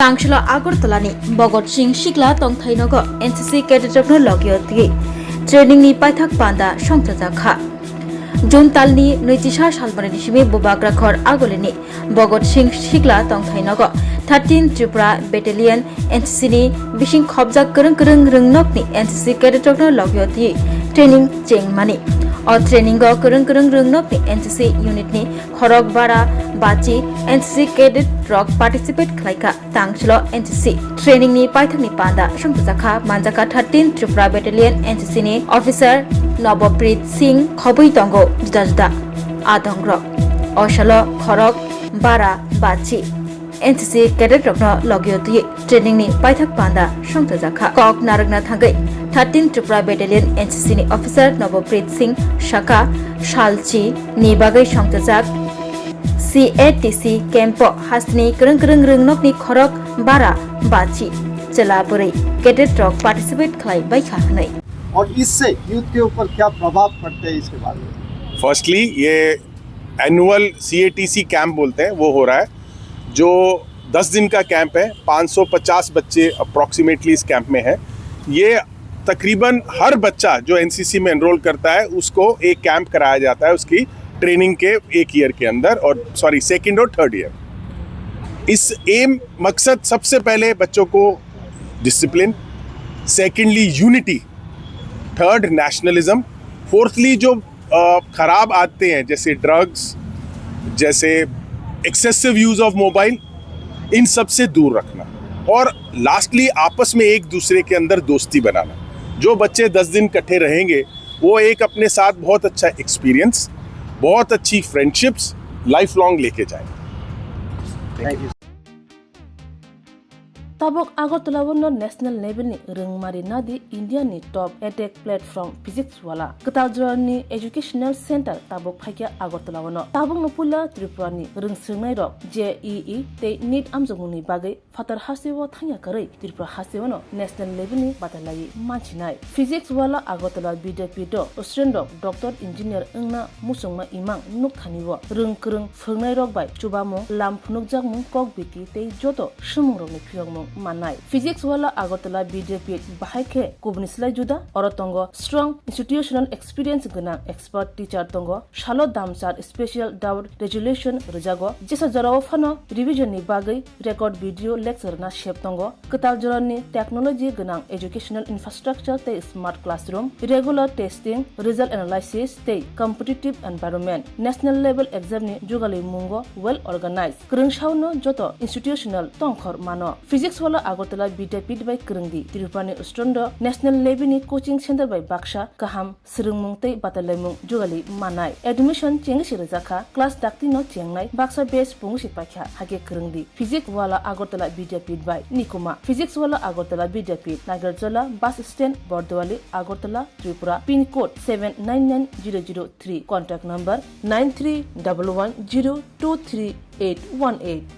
Tangshilo Agartalani, Bogot Singh Shikla Tongthainogo, NCC Certificatebw Logioti, Training ni Paithak Panda, Swrangchati. Jun Talni, Nuitisha Shalbani Shimi, Bwkhaktwi Agolini, Bogot Singh Shikla Tongthainogo, 13 Tripura Battalion, NCC ni, Bishing Khobja Kurung Rungnokni, NCC Certificatebw Logioti, Training Cheng Mani. और training करंग रंगनोक NCC unit नि खरक बारा बाची NCC cadet रॉक participate खलाइका तांगचलो एनसीसी ट्रेनिंग नि पाइथक नि पांदा समतजाखा मानजाका 13 त्रिपुरा बैटालियन एनसीसी नि ऑफिसर नवप्रीत सिंह खबुई तंगो जुदा जुदा आदंग्र औशलो खरक बारा बाची NCC Certificatebw Logioti training ni paithak panda समतजाखा कॉक नारगना थांगै 13 Tripura Battalion NCC ni officer Navaprit Singh Shaka Shalchi ni bagai समतजाक CATC camp hasni kurung rungnok ni khorok bara bachi चला परै कैडेट रॉक पार्टिसिपेट खलाई Bwkhaktwi और इससे यूथ के ऊपर क्या प्रभाव पड़ते हैं इसके बारे में। फर्स्टली ये एनुअल CATC कैंप बोलते हैं वो हो रहा है जो 10 दिन का कैंप है। 550 बच्चे अप्रॉक्सीमेटली इस कैंप में है। ये तकरीबन हर बच्चा जो NCC में एनरोल करता है उसको एक कैंप कराया जाता है उसकी ट्रेनिंग के एक ईयर के अंदर और सेकंड और थर्ड ईयर। इस मकसद सबसे पहले बच्चों को discipline, secondly unity, third nationalism, fourthly जो खराब आदतें हैं जैसे ड्रग्स, जैसे एक्सेसिव यूज ऑफ मोबाइल, इन सब से दूर रखना और लास्टली आपस में एक दूसरे के अंदर दोस्ती बनाना। जो बच्चे 10 दिन इकट्ठे रहेंगे वो एक अपने साथ बहुत अच्छा एक्सपीरियंस, बहुत अच्छी फ्रेंडशिप्स लाइफ लॉन्ग लेके जाएंगे। Thank you. Tabok Agartala National Level ni Rungmari Nadi India ni top edtech platform physics wala Ketaljuran ni educational center Tabok Phaikia Agartala wono Tabok no pula Tripura ni Rungsrungnai rok JEE te NEET amjongni bagai fatar hasiwo thanya karai Tripura hasiwono national level ni batalai manchinai physics wala Agartala BDP do Australian doctor engineer engna musongma imang nuk thaniwo rungkrung phungnai rok bai chubamo lam phunuk jakmung kok biti te joto shumung ni phiyongmung manai physics wala Agartala BDP bahaike kubnislai juda orotongo strong institutional experience gana expert teacher tongo shalo damsar special doubt resolution rejago jesa jarawo phano revision ni bagai record video lecture na shep tongo ketal joran ni technology gana educational infrastructure te smart classroom regular testing result analysis te competitive environment national level exam ni jugali mungo well organized krungshauno joto institutional tongkhor mano physics wala Agartala BDP by Krungdi Tirupani Ustrondo National Level ni coaching center by Baksha Kaham Srungmung te Batalemung Jugali Manai admission chengi sirajaka class dakti no chengnai Baksa base pungsi pakha hage Krungdi physics wala Agartala BDP by Nikuma physics wala Agartala BDP Nagarjala bus stand Bordwali Agartala Tripura pin code 799003 contact number 9311023818